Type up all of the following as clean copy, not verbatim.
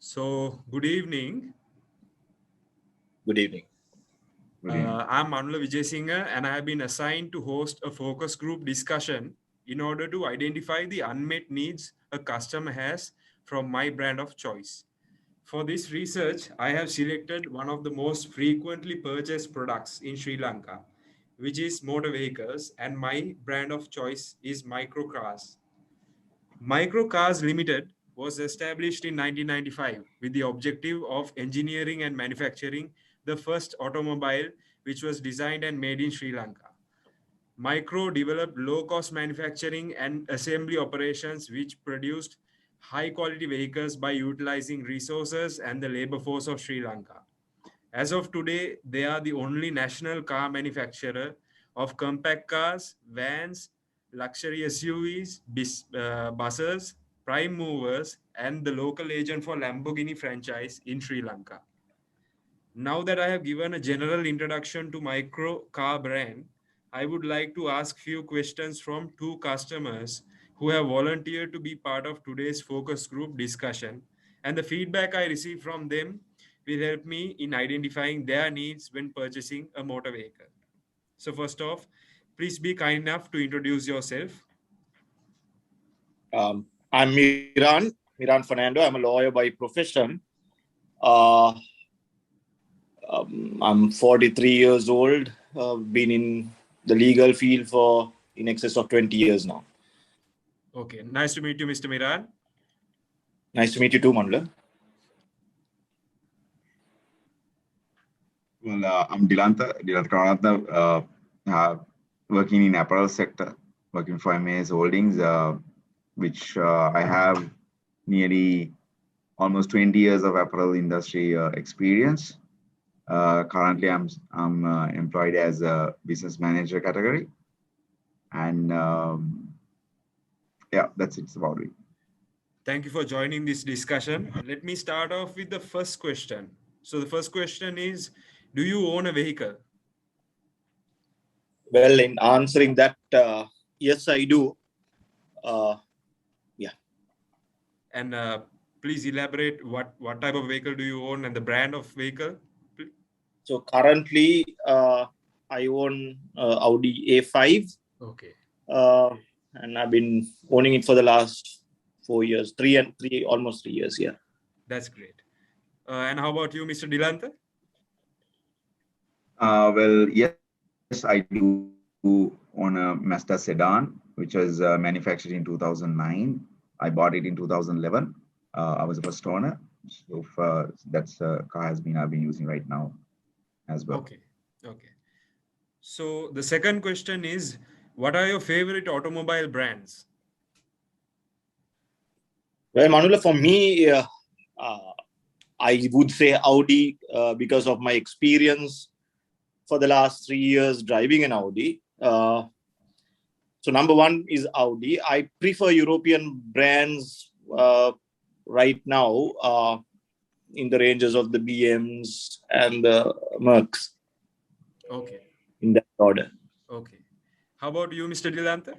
So, good evening. Good evening. I'm Manula Vijay Singha, and I have been assigned to host a focus group discussion in order to identify the unmet needs a customer has from my brand of choice. For this research, I have selected one of the most frequently purchased products in Sri Lanka, which is motor vehicles, and my brand of choice is microcars. Microcars Limited was established in 1995 with the objective of engineering and manufacturing the first automobile which was designed and made in Sri Lanka. Micro developed low-cost manufacturing and assembly operations which produced high-quality vehicles by utilizing resources and the labor force of Sri Lanka. As of today, they are the only national car manufacturer of compact cars, vans, luxury SUVs, buses, prime movers, and the local agent for Lamborghini franchise in Sri Lanka. Now that I have given a general introduction to micro car brand, I would like to ask few questions from two customers who have volunteered to be part of today's focus group discussion, and the feedback I receive from them will help me in identifying their needs when purchasing a motor vehicle. So first off, please be kind enough to introduce yourself. I'm Miran Fernando. I'm a lawyer by profession. Uh, I'm 43 years old. Been in the legal field for in excess of 20 years now. Okay, nice to meet you, Mr. Miran. Nice to meet you too, Mandla. Well, I'm Dilantha Karanatha, working in apparel sector, working for MAS Holdings, which I have nearly almost 20 years of apparel industry experience. Currently, I'm employed as a business manager category, and yeah, that's about it. Thank you for joining this discussion. Let me start off with the first question. So the first question is, do you own a vehicle? Well, in answering that, yes, I do. Yeah. And please elaborate what type of vehicle do you own and the brand of vehicle? So currently, I own Audi A5. Okay. And I've been owning it for the last 4 years, almost 3 years. Yeah. That's great. And how about you, Mr. Dilantha? Well, yes, I do own a Mazda sedan, which was manufactured in 2009. I bought it in 2011. I was the first owner. So that's a car I've been using right now as well. Okay. So the second question is, what are your favorite automobile brands? Well, Manula, for me, I would say Audi because of my experience for the last 3 years driving an Audi. So number one is Audi. I prefer European brands right now in the ranges of the BMs and the Mercs. Okay. In that order. Okay. How about you, Mr. Dilantha?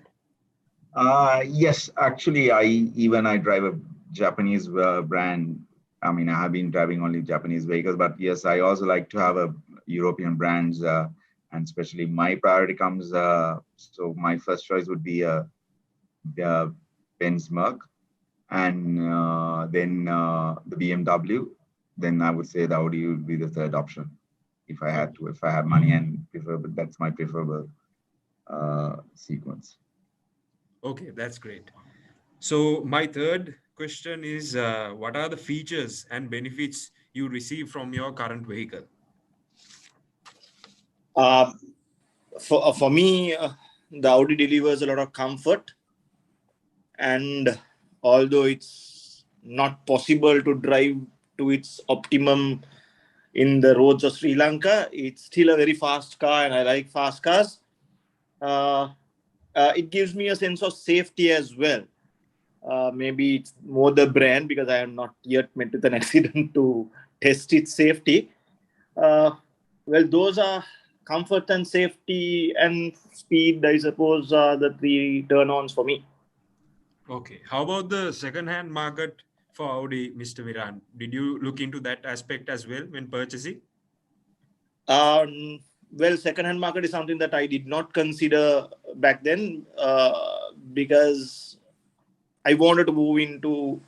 Yes, actually, I drive a Japanese brand. I mean, I have been driving only Japanese vehicles, but yes, I also like to have a European brands, and especially my priority comes. So my first choice would be the Benz Merc, and then the BMW. Then I would say the Audi would be the third option if I had to. If I have money and preferable, that's my preferable sequence. Okay, that's great. So my third question is, what are the features and benefits you receive from your current vehicle? For me, the Audi delivers a lot of comfort, and although it's not possible to drive to its optimum in the roads of Sri Lanka, it's still a very fast car, and I like fast cars. It gives me a sense of safety as well. Maybe it's more the brand because I have not yet met with an accident to test its safety. Well, those are comfort and safety and speed, I suppose, are the three turn-ons for me. Okay. How about the second-hand market for Audi, Mr. Viran? Did you look into that aspect as well when purchasing? Well, second-hand market is something that I did not consider back then because I wanted to move into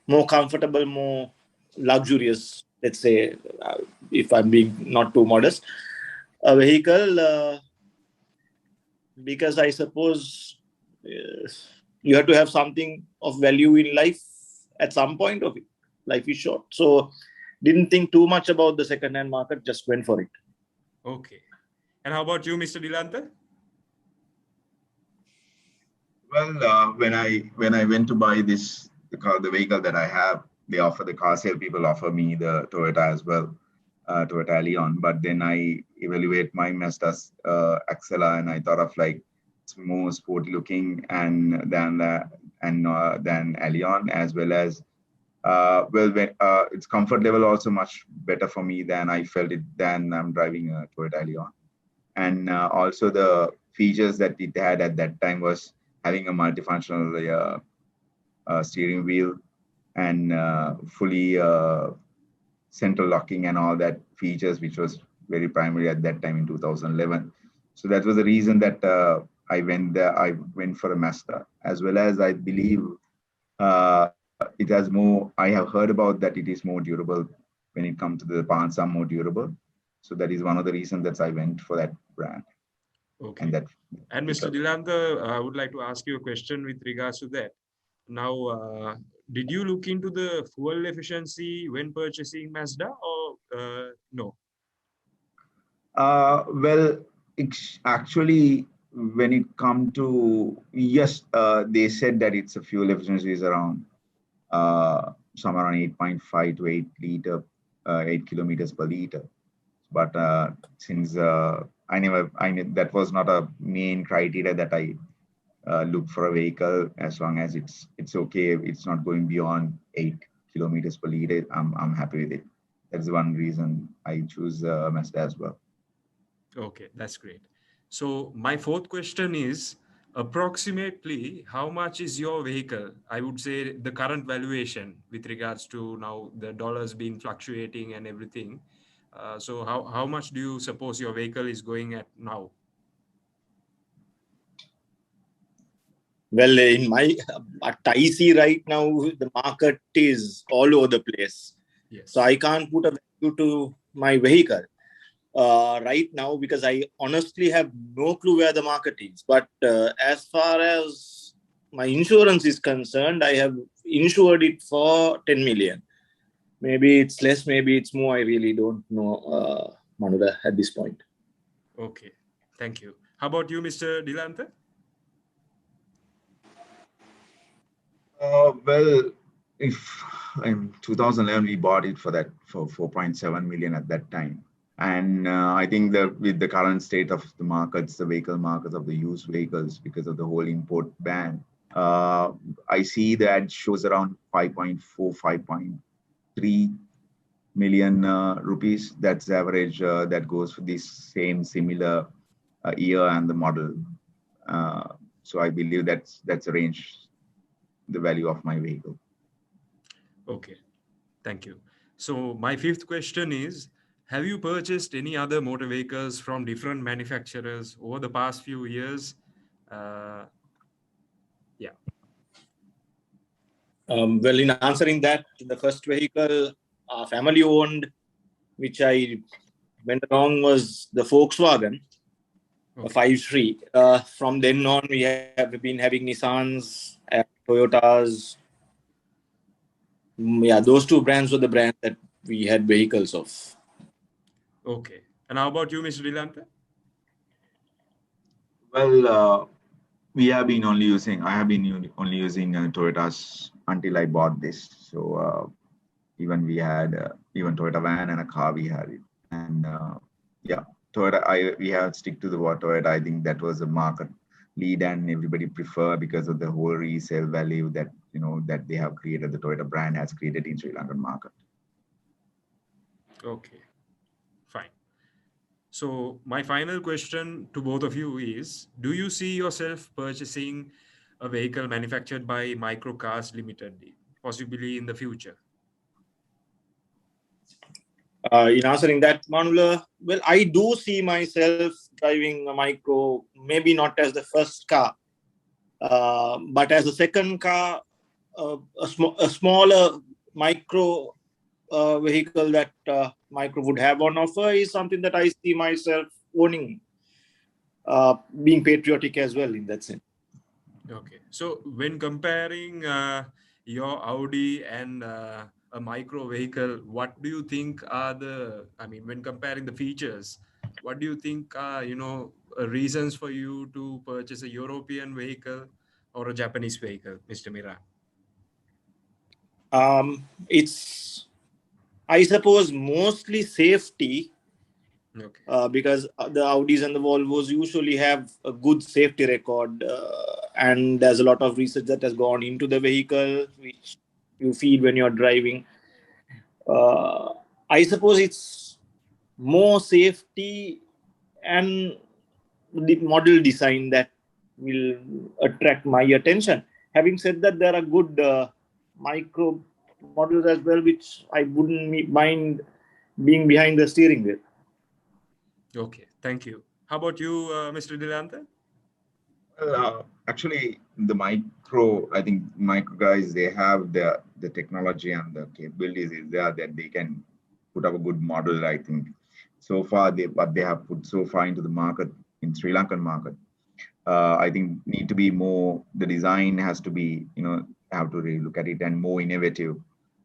more comfortable, more luxurious, let's say, if I'm being not too modest, a vehicle because I suppose you have to have something of value in life at some point of it. Life is short. So didn't think too much about the second-hand market, just went for it. Okay. And how about you, Mr. Dilantha? Well, when I went to buy the vehicle that I have, the car sale people offer me the Toyota as well, Toyota Leon. But then I evaluate my Mazda Axela, and I thought of like it's more sporty looking and than Leon, as well as its comfort level also much better for me than I felt it than I'm driving a Toyota Leon. And also the features that it had at that time was having a multifunctional steering wheel and fully central locking and all that features, which was very primary at that time in 2011. So that was the reason that I went there. I went for a Mazda, as well as I believe it has more. I have heard about that it is more durable when it comes to the parts are more durable. So that is one of the reasons that I went for that brand and Okay. that And Mr. vehicle. Dilantha, I would like to ask you a question with regards to that. Now, did you look into the fuel efficiency when purchasing Mazda or no? Well, it's actually, when it come to, yes, they said that its a fuel efficiency is around somewhere around 8.5 to 8 kilometers per liter. But since that was not a main criteria that I look for a vehicle. As long as it's okay, it's not going beyond 8 kilometers per liter, I'm happy with it. That's one reason I choose Mazda as well. Okay, that's great. So my fourth question is approximately how much is your vehicle? I would say the current valuation with regards to now the dollars being fluctuating and everything. So how much do you suppose your vehicle is going at now? Well, in my at IC right now, the market is all over the place. So Yes. I can't put a value to my vehicle right now because I honestly have no clue where the market is. But as far as my insurance is concerned, I have insured it for 10 million. Maybe it's less, maybe it's more. I really don't know, Manuda, at this point. Okay. Thank you. How about you, Mr. Dilantha? Well, if in 2011 we bought it for 4.7 million at that time, and I think that with the current state of the markets, the vehicle markets of the used vehicles, because of the whole import ban, uh, I see that shows around 5.4, 5.3 million rupees. That's the average that goes for this same similar year and the model. Uh, so I believe that's a range, the value of my vehicle. Okay. Thank you. So my fifth question is, have you purchased any other motor vehicles from different manufacturers over the past few years? Uh, yeah. Well, in answering that, the first vehicle, family owned, which I went along, was the Volkswagen, a Okay. 5 Sri. From then on, we have been having Nissans, Toyotas. Yeah, those two brands were the brands that we had vehicles of. Okay. And how about you, Mr. Dilantha? Well, we have been only using. I have been only using Toyotas until I bought this. So even we had even Toyota van and a car we had it, and yeah, Toyota. We have stick to the what Toyota. I think that was a market lead, and everybody prefer because of the whole resale value that that they have created. The Toyota brand has created in Sri Lankan market. Okay. Fine. So my final question to both of you is, do you see yourself purchasing a vehicle manufactured by Microcars Limited? possibly in the future? In answering that, Manula, well, I do see myself driving a micro, maybe not as the first car, but as a second car, a smaller micro vehicle that micro would have on offer is something that I see myself owning, being patriotic as well in that sense. Okay. So when comparing your Audi and a micro vehicle, what do you think are when comparing the features, what do you think are, reasons for you to purchase a European vehicle or a Japanese vehicle, Mr. Mira? It's, I suppose, mostly safety, Okay. because the Audis and the Volvos usually have a good safety record, and there's a lot of research that has gone into the vehicle, which you feel when you're driving. Uh, I suppose it's more safety and the model design that will attract my attention. Having said that, there are good micro models as well, which I wouldn't mind being behind the steering wheel. Okay. Thank you. How about you, Mr. Dilantha? Well, actually, the micro, I think micro guys, they have the technology and the capabilities is there that they can put up a good model. I think so far what they have put so far into the market in Sri Lankan market. I think need to be more. The design has to be, have to really look at it and more innovative.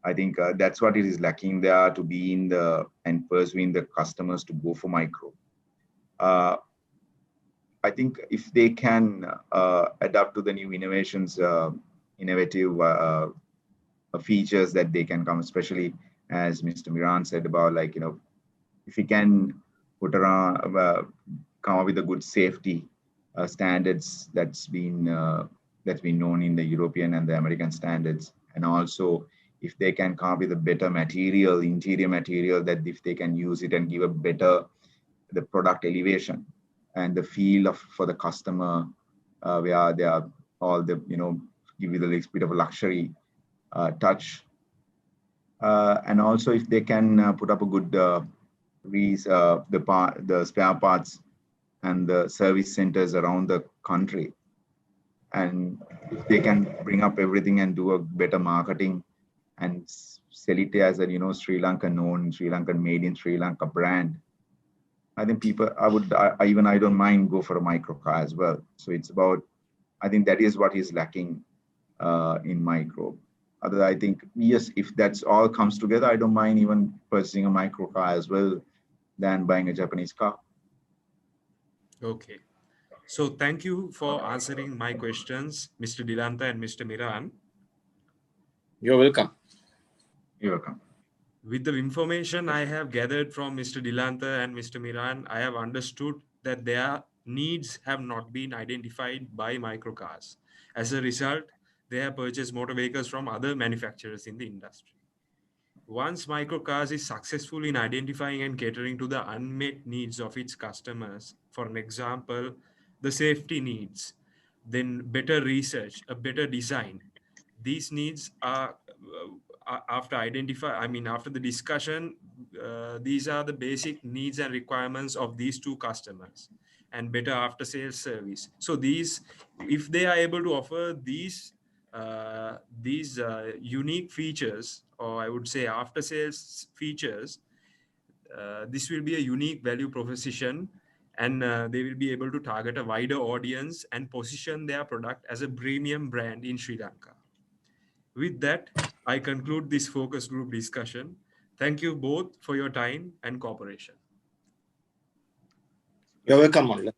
I think that's what it is lacking there to be in the and pursuing the customers to go for micro. Uh, I think if they can adapt to the new innovations, innovative features that they can come, especially as Mr. Miran said about if we can put around, come up with a good safety standards that's been known in the European and the American standards, and also if they can come up with a better material, interior material, that if they can use it and give a better the product elevation and the feel of for the customer, where they are all the give you the little bit of a luxury touch, and also if they can put up a good the spare parts and the service centers around the country, and if they can bring up everything and do a better marketing and sell it as a Sri Lankan known, Sri Lankan made in Sri Lanka brand, I think people, I don't mind go for a micro car as well. So it's about, I think that is what is lacking in micro. Other, I think, yes, if that's all comes together, I don't mind even purchasing a micro car as well than buying a Japanese car. Okay. So thank you for answering my questions, Mr. Dilantha and Mr. Miran. You're welcome. You're welcome. With the information I have gathered from Mr. Dilantha and Mr. Miran, I have understood that their needs have not been identified by microcars. As a result, they have purchased motor vehicles from other manufacturers in the industry. Once microcars is successful in identifying and catering to the unmet needs of its customers, for an example, the safety needs, then better research, a better design, these needs are after the discussion, these are the basic needs and requirements of these two customers, and better after sales service. So these, if they are able to offer these unique features, or I would say after sales features, this will be a unique value proposition, and they will be able to target a wider audience and position their product as a premium brand in Sri Lanka. With that, I conclude this focus group discussion. Thank you both for your time and cooperation. You're welcome, Manla.